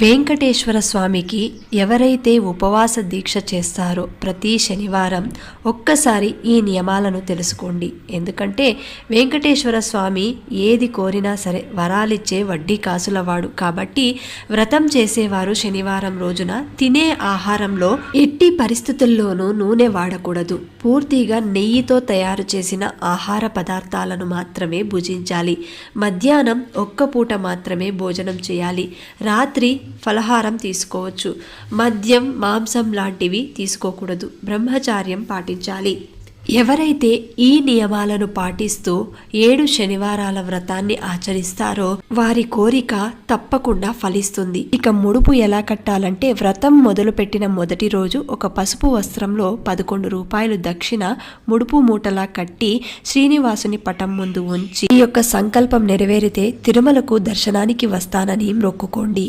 వెంకటేశ్వర స్వామికి ఎవరైతే ఉపవాస దీక్ష చేస్తారో ప్రతి శనివారం ఒక్కసారి ఈ నియమాలను తెలుసుకోండి. ఎందుకంటే వెంకటేశ్వర స్వామి ఏది కోరినా సరే వరాలిచ్చే వడ్డీ కాసులవాడు. కాబట్టి వ్రతం చేసేవారు శనివారం రోజున తినే ఆహారంలో ఎట్టి పరిస్థితుల్లోనూ నూనె వాడకూడదు. పూర్తిగా నెయ్యితో తయారు చేసిన ఆహార పదార్థాలను మాత్రమే భుజించాలి. మధ్యాహ్నం ఒక్క పూట మాత్రమే భోజనం చేయాలి. రాత్రి ఫలహారం తీసుకోవచ్చు. మద్యం, మాంసం లాంటివి తీసుకోకూడదు. బ్రహ్మచార్యం పాటించాలి. ఎవరైతే ఈ నియమాలను పాటిస్తూ 7 శనివారాల వ్రతాన్ని ఆచరిస్తారో వారి కోరిక తప్పకుండా ఫలిస్తుంది. ఇక ముడుపు ఎలా కట్టాలంటే, వ్రతం మొదలుపెట్టిన మొదటి రోజు ఒక పసుపు వస్త్రంలో 11 రూపాయలు దక్షిణ ముడుపు మూటలా కట్టి శ్రీనివాసుని పటం ముందు ఉంచి ఈ యొక్క సంకల్పం నెరవేరితే తిరుమలకు దర్శనానికి వస్తానని మొక్కుకోండి.